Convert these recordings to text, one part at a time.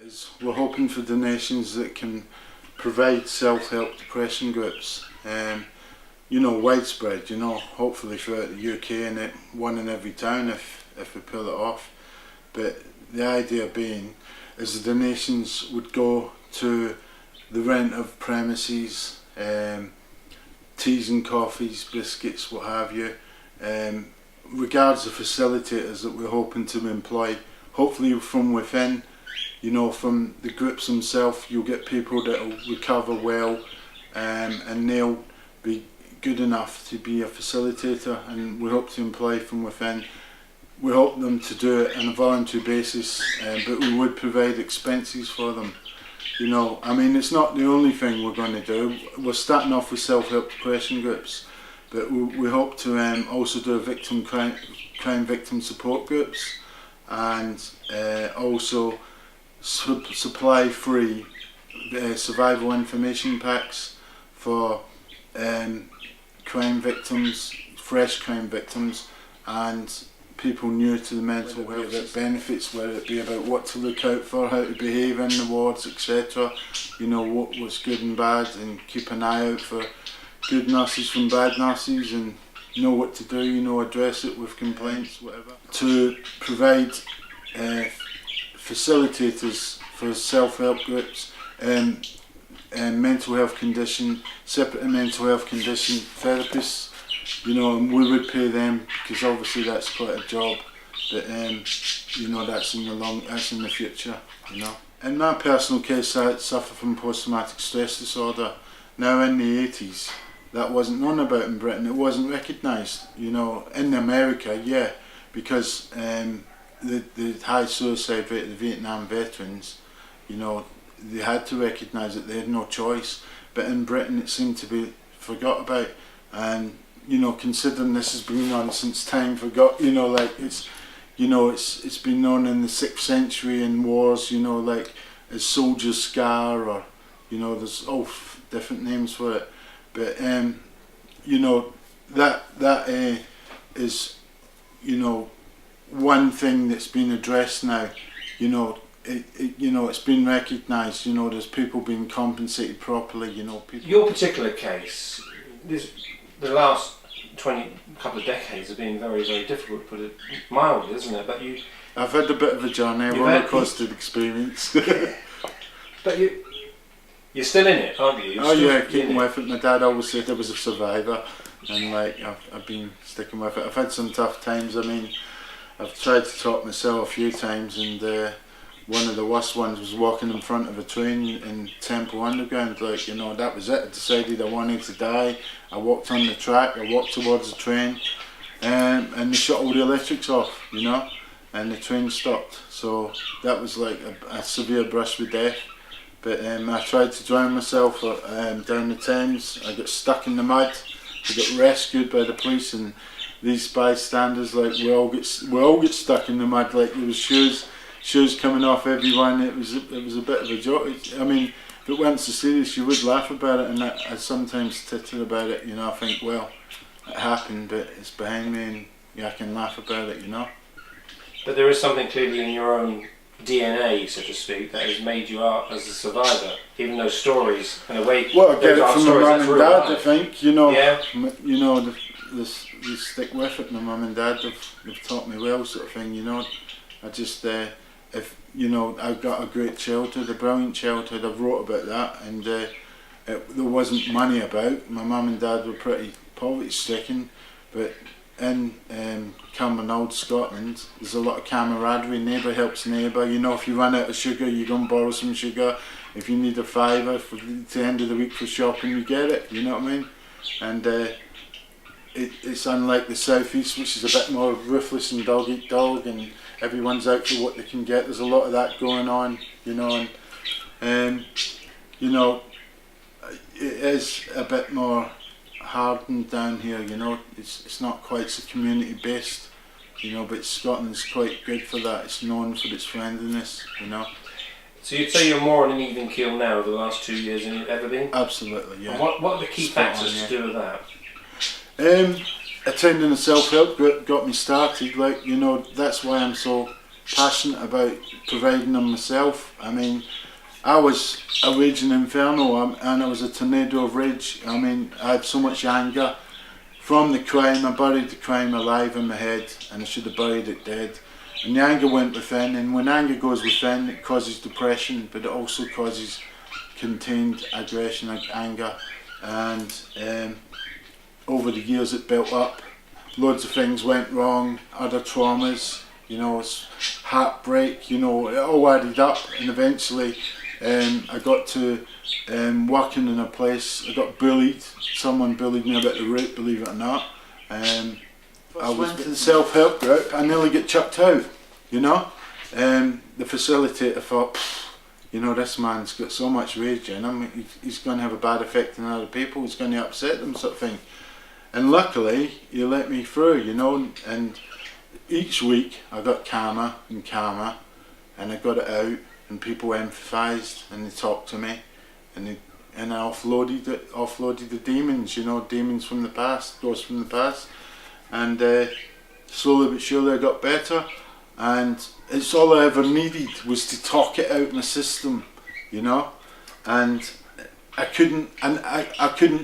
is we're hoping for donations that can provide self-help depression groups, widespread, hopefully throughout the UK and one in every town if we pull it off. But the idea being is the donations would go to the rent of premises, teas and coffees, biscuits, what have you, regards the facilitators that we're hoping to employ, hopefully from within, from the groups themselves. You'll get people that will recover well, and they'll be good enough to be a facilitator, and we hope to employ from within. We hope them to do it on a voluntary basis, but we would provide expenses for them. It's not the only thing we're going to do. We're starting off with self-help depression groups, but we hope to also do crime victim support groups, and also supply free survival information packs for crime victims, fresh crime victims, and people new to the mental health. About benefits, whether it be about what to look out for, how to behave in the wards, etc. What's good and bad, and keep an eye out for good nurses from bad nurses, and know what to do, address it with complaints, whatever. To provide facilitators for self-help groups, and mental health condition, separate mental health condition therapists, and we would pay them, because obviously that's quite a job, but that's in the future, In my personal case, I suffer from post-traumatic stress disorder. Now in the 80s, that wasn't known about in Britain, it wasn't recognised, in America, yeah, because the high suicide rate of the Vietnam veterans, they had to recognise it, they had no choice, but in Britain it seemed to be forgot about. And considering this has been on since time forgot, it's been known in the 6th century in wars, as soldier's scar, or there's all different names for it, but that is one thing that's been addressed now. It's been recognised. There's people being compensated properly. People. Your particular case, the last couple of decades have been very, very difficult, to put it mildly, isn't it? But I've had a bit of a journey, a roller coaster experience. But you're still in it, aren't you? Keeping with it. My dad always said I was a survivor, and I've been sticking with it. I've had some tough times. I've tried to talk myself a few times, and one of the worst ones was walking in front of a train in Temple Underground. That was it. I decided I wanted to die. I walked on the track, I walked towards the train, and they shut all the electrics off, and the train stopped. So that was like a severe brush with death. But I tried to drown myself down the Thames. I got stuck in the mud. I got rescued by the police, and these bystanders, we all get stuck in the mud. There was shoes coming off everyone. It was a bit of a joke. If it weren't so serious, you would laugh about it, and I sometimes titter about it. I think, well, it happened, but it's behind me, and I can laugh about it. But there is something clearly in your own DNA, so to speak, that has made you out as a survivor. Even those stories, in a way. Well, I get it from my mum and dad. I think, Yeah. They stick with it. My mum and dad they've taught me well, sort of thing. I just I've got a great childhood, a brilliant childhood. I've wrote about that, and there wasn't money about. My mum and dad were pretty poverty stricken, but in Cumbernauld, Scotland, there's a lot of camaraderie. Neighbour helps neighbour. If you run out of sugar, you go and borrow some sugar. If you need a fiver for the end of the week for shopping, you get it. You know what I mean? And it's unlike the southeast, which is a bit more ruthless and dog eat dog, and everyone's out for what they can get. There's a lot of that going on, and it is a bit more hardened down here. It's not quite so community based, but Scotland's quite good for that. It's known for its friendliness, So you'd say you're more on an even keel now the last 2 years than you've ever been? Absolutely, yeah. And what are the key factors to do with that? Attending a self-help group got me started. That's why I'm so passionate about providing them myself. I mean, I was a raging inferno, and I was a tornado of rage. I mean, I had so much anger from the crime. I buried the crime alive in my head, and I should have buried it dead. And the anger went within, and when anger goes within, it causes depression, but it also causes contained aggression and anger. And over the years it built up. Loads of things went wrong, other traumas, you know, heartbreak, you know, it all added up, and eventually I got to working in a place. I got bullied. Someone bullied me about the route, believe it or not. I went to the self-help group. I nearly get chucked out, you know. The facilitator thought, you know, this man's got so much rage in him, he's going to have a bad effect on other people, he's going to upset them, sort of thing. And luckily, he let me through, you know, and each week I got calmer and calmer, and I got it out, and people empathised, and they talked to me, and I offloaded the demons, you know, demons from the past, ghosts from the past, and slowly but surely I got better, and it's all I ever needed was to talk it out in my system, you know, and I couldn't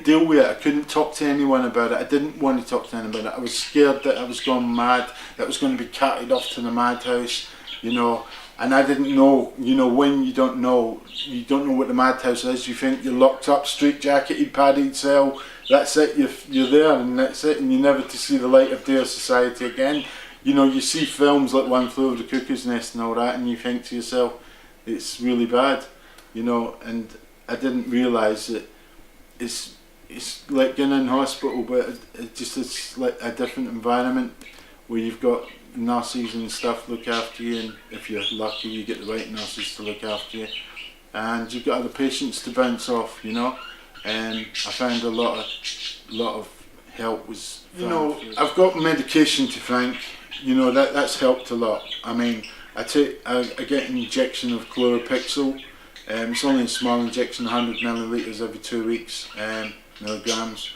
deal with it. I couldn't talk to anyone about it. I didn't want to talk to anyone about it. I was scared that I was going mad, that I was going to be carted off to the madhouse, you know. And I didn't know, you know, when you don't know what the madhouse is. You think you're locked up, straight-jacketed, padded cell. That's it. You're there, and that's it. And you're never to see the light of day or society again. You know, you see films like One Flew Over the Cuckoo's Nest and all that, and you think to yourself, it's really bad, you know. And I didn't realise that it's like getting in hospital, but it's like a different environment where you've got nurses and stuff look after you, and if you're lucky you get the right nurses to look after you, and you've got other patients to bounce off, you know. And I found a lot of help was found. You know, I've got medication to thank, you know, that's helped a lot. I mean, I get an injection of chloropixel. It's only a small injection, 100 millilitres every 2 weeks, milligrams.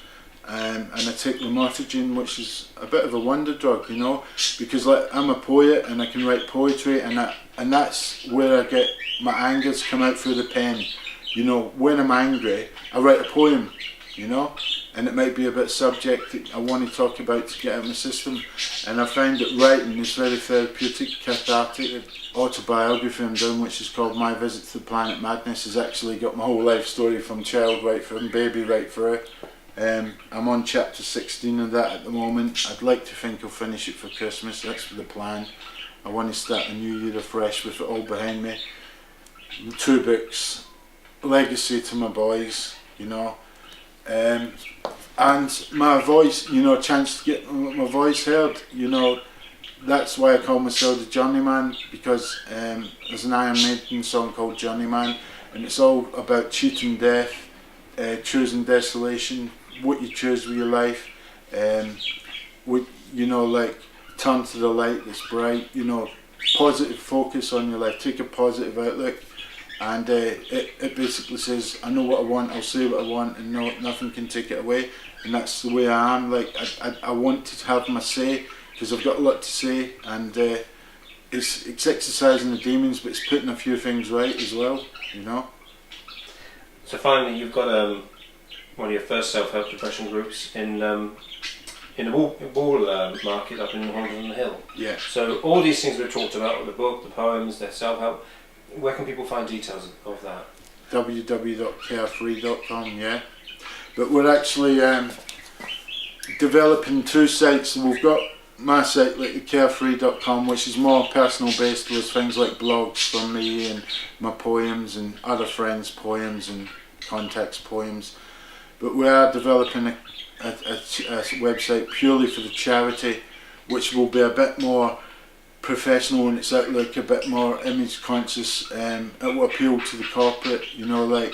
And I take lamotrigine, which is a bit of a wonder drug, you know, because like I'm a poet and I can write poetry, and that's where I get my angers come out through the pen. You know, when I'm angry, I write a poem, you know, and it might be a bit subject that I want to talk about to get out of my system. And I find that writing is very therapeutic, cathartic. Autobiography I'm doing, which is called My Visit to the Planet Madness, has actually got my whole life story from child right from baby right through. I'm on chapter 16 of that at the moment. I'd like to think I'll finish it for Christmas. That's the plan. I want to start a new year afresh with it all behind me. 2 books, legacy to my boys, you know, and my voice, you know, a chance to get my voice heard, you know. That's why I call myself the Journeyman, because there's an Iron Maiden song called Journeyman, and it's all about cheating death, choosing desolation, what you choose with your life, you know, like turn to the light that's bright, you know, positive focus on your life, take a positive outlook, and it basically says, I know what I want, I'll say what I want, and nothing can take it away. And that's the way I am. Like I want to have my say, because I've got a lot to say, and it's exercising the demons, but it's putting a few things right as well, you know. So finally, you've got one of your first self-help depression groups in the ball market up in Holland on the Hill. Yeah. So all these things we've talked about, the book, the poems, the self-help, where can people find details of that? www.carefree.com, yeah. But we're actually developing 2 sites. We've got my site, like the carefree.com, which is more personal based, with things like blogs from me and my poems and other friends' poems and contacts' poems. But we are developing a website purely for the charity, which will be a bit more professional in its outlook, a bit more image conscious. It will appeal to the corporate, you know, like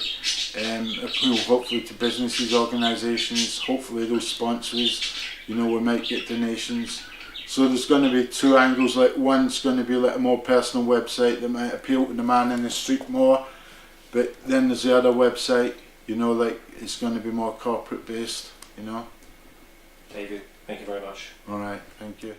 appeal hopefully to businesses, organisations, hopefully those sponsors, you know, we might get donations. So there's going to be 2 angles. Like, one's going to be like a more personal website that might appeal to the man in the street more, but then there's the other website, you know, like it's going to be more corporate based, you know. David, thank you very much. Alright, thank you.